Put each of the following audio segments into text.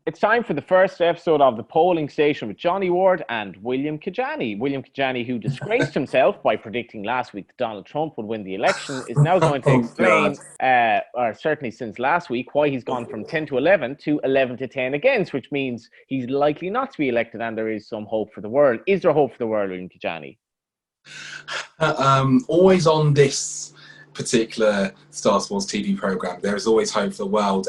It's time for the first episode of The Polling Station with Johnny Ward and William Kedjanyi. William Kedjanyi, who disgraced himself by predicting last week that Donald Trump would win the election, is now going to Oh God. explain, or certainly since last week, why he's gone from 10 to 11 to 11 to 10 against, which means he's likely not to be elected and there is some hope for the world. Is there hope for the world, William Kedjanyi? Always on this particular Star Sports TV program, there is always hope for the world.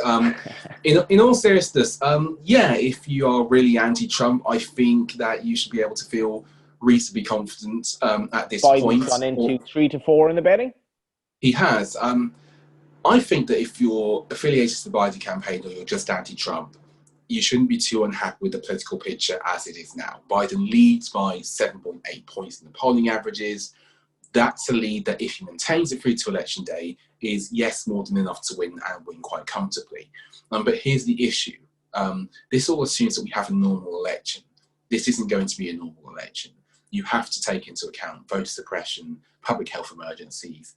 In all seriousness, yeah, if you are really anti-Trump, I think that you should be able to feel reasonably confident at this point. Biden's gone into 3 to 4 in the betting? He has. I think that if you're affiliated to the Biden campaign or you're just anti-Trump, you shouldn't be too unhappy with the political picture as it is now. Biden leads by 7.8 points in the polling averages. That's a lead that, if he maintains it through to election day, is, yes, more than enough to win and win quite comfortably. But here's the issue. This all assumes that we have a normal election. This isn't going to be a normal election. You have to take into account voter suppression, public health emergencies,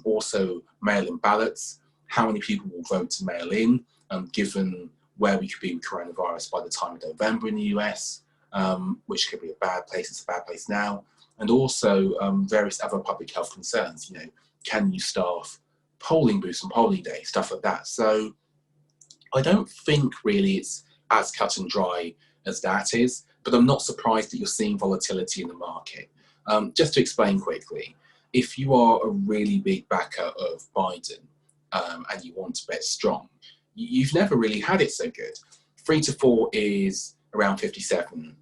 also mail-in ballots, how many people will vote to mail in, given where we could be with coronavirus by the time of November in the US, which could be a bad place. It's a bad place now. And also various other public health concerns. You know, can you staff polling booths on polling day, stuff like that. So I don't think really it's as cut and dry as that is, but I'm not surprised that you're seeing volatility in the market. Just to explain quickly, if you are a really big backer of Biden and you want to bet strong, you've never really had it so good. 3 to 4 is around 57%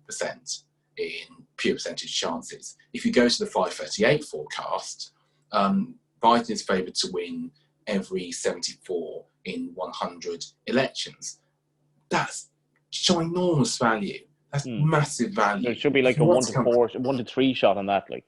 in pure percentage chances. If you go to the 538 forecast, Biden is favoured to win every 74 in 100 elections. That's ginormous value. That's massive value. There should be like a 1 to 4, 1 to 3 shot on that, like.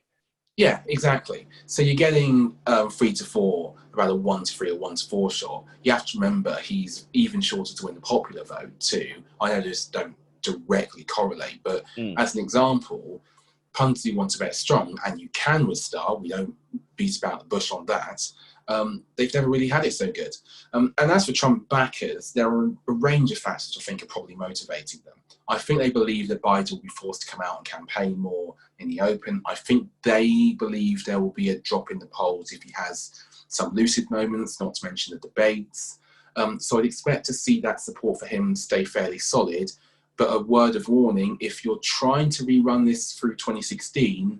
Yeah, exactly. So you're getting 3 to 4, about a 1 to 3 or 1 to 4 shot. You have to remember he's even shorter to win the popular vote too. I know those don't directly correlate, but as an example, punters who want to bet strong, and you can with Star, we don't beat about the bush on that, they've never really had it so good. And as for Trump backers, there are a range of factors I think are probably motivating them. I think they believe that Biden will be forced to come out and campaign more in the open. I think they believe there will be a drop in the polls if he has some lucid moments, not to mention the debates. So I'd expect to see that support for him stay fairly solid. But a word of warning, if you're trying to rerun this through 2016,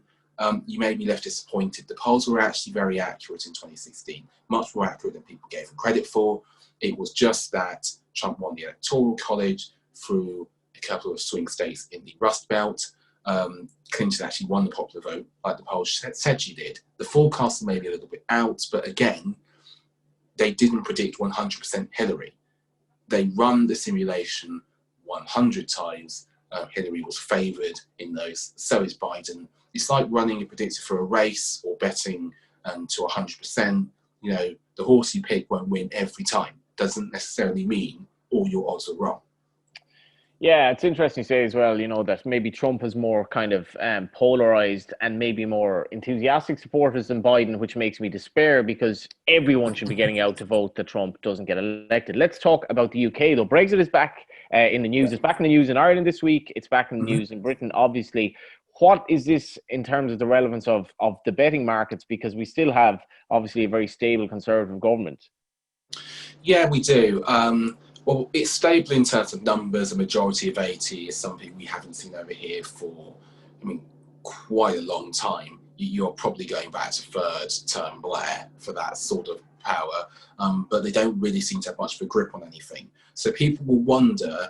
you may be left disappointed. The polls were actually very accurate in 2016, much more accurate than people gave them credit for. It was just that Trump won the Electoral College through a couple of swing states in the Rust Belt. Clinton actually won the popular vote like the polls said she did. The forecasts may be a little bit out, but again, they didn't predict 100% Hillary. They run the simulation 100 times. Hillary was favoured in those, so is Biden. It's like running a predictor for a race or betting to 100%. You know, the horse you pick won't win every time. Doesn't necessarily mean all your odds are wrong. Yeah, it's interesting to say as well, you know, that maybe Trump has more kind of polarized and maybe more enthusiastic supporters than Biden, which makes me despair because everyone should be getting out to vote that Trump doesn't get elected. Let's talk about the UK, though. Brexit is back in the news. It's back in the news in Ireland this week. It's back in the news in Britain, obviously. What is this in terms of the relevance of the betting markets? Because we still have, obviously, a very stable Conservative government. Yeah, we do. Well, it's stable in terms of numbers. A majority of 80 is something we haven't seen over here for, quite a long time. You're probably going back to third term Blair for that sort of power, but they don't really seem to have much of a grip on anything. So people will wonder,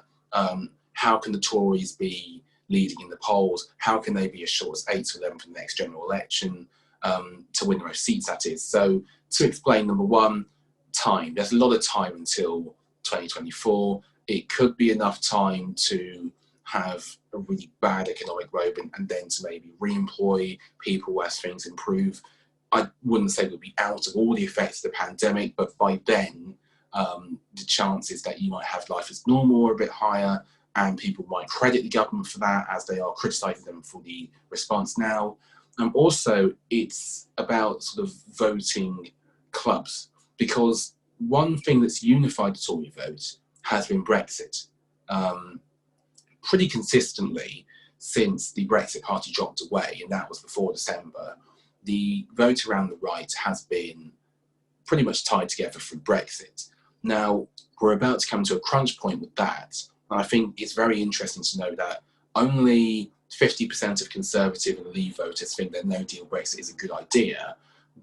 how can the Tories be leading in the polls? How can they be as short as 8 to 11 for the next general election to win the most seats, that is? So to explain, number one, time. There's a lot of time until 2024. It could be enough time to have a really bad economic road and then to maybe re-employ people as things improve. I wouldn't say we'll be out of all the effects of the pandemic, but by then the chances that you might have life as normal are a bit higher, and people might credit the government for that as they are criticising them for the response now. Also, it's about sort of voting clubs, because one thing that's unified the Tory vote has been Brexit. pretty consistently since the Brexit Party dropped away, and that was before December. The vote around the right has been pretty much tied together through Brexit. Now, we're about to come to a crunch point with that, and I think it's very interesting to know that only 50% of Conservative and Leave voters think that no deal Brexit is a good idea,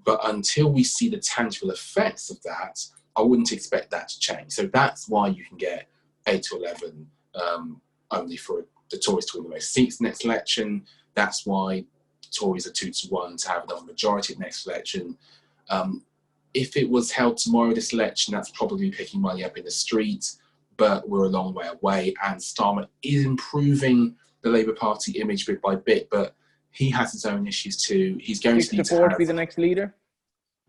but until we see the tangible effects of that, I wouldn't expect that to change. So that's why you can get 8 to 11 only for the Tories to win the most seats next election. That's why the Tories are 2 to 1 to have another majority at next election. If it was held tomorrow, this election, that's probably picking money up in the street, but we're a long way away, and Starmer is improving the Labour Party image bit by bit, but he has his own issues too. He's going to need to have be the next leader?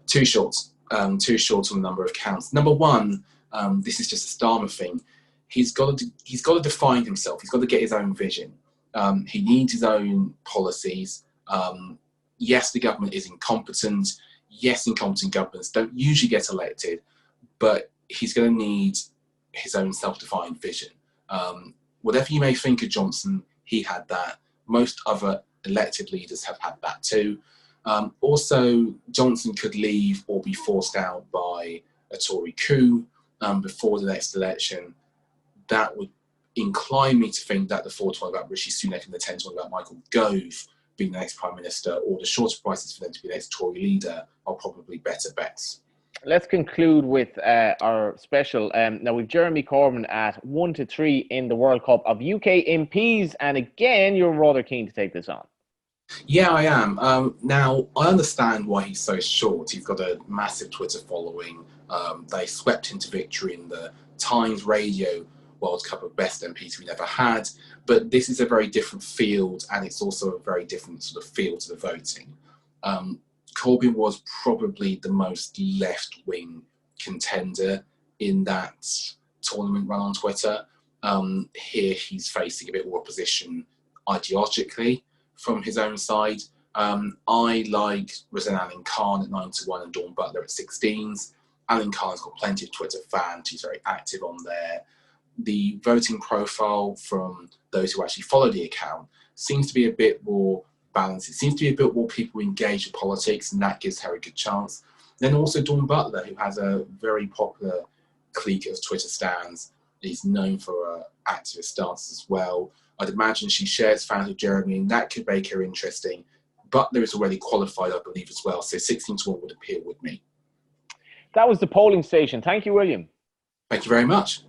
Too short on the number of counts. Number one, this is just a Starmer thing. He's got to define himself. He's got to get his own vision. He needs his own policies. Yes, the government is incompetent. Yes, incompetent governments don't usually get elected, but he's going to need his own self-defined vision. Whatever you may think of Johnson, he had that. Most other elected leaders have had that too. Also, Johnson could leave or be forced out by a Tory coup before the next election. That would incline me to think that the thought about Rishi Sunak and the 10 about Michael Gove being the next Prime Minister, or the shorter prices for them to be the next Tory leader, are probably better bets. Let's conclude with our special. Now, we've Jeremy Corbyn at 1 to 3 in the World Cup of UK MPs, and again, you're rather keen to take this on. Yeah, I am. Now, I understand why he's so short. He's got a massive Twitter following. They swept into victory in the Times Radio World Cup of Best MPs we never had. But this is a very different field, and it's also a very different sort of field to the voting. Corbyn was probably the most left-wing contender in that tournament run on Twitter. Here he's facing a bit more opposition ideologically from his own side. I like Rosanna Allen Khan at 9 to 1 and Dawn Butler at 16s. Allen Khan's got plenty of Twitter fans. He's very active on there. The voting profile from those who actually follow the account seems to be a bit more balanced. It seems to be a bit more people engaged with politics, and that gives her a good chance. Then also Dawn Butler, who has a very popular clique of Twitter stans. He's known for her activist stance as well. I'd imagine she shares fans with Jeremy, and that could make her interesting. Butler is already qualified, I believe, as well. So 16 to 1 would appeal with me. That was the polling station. Thank you, William. Thank you very much.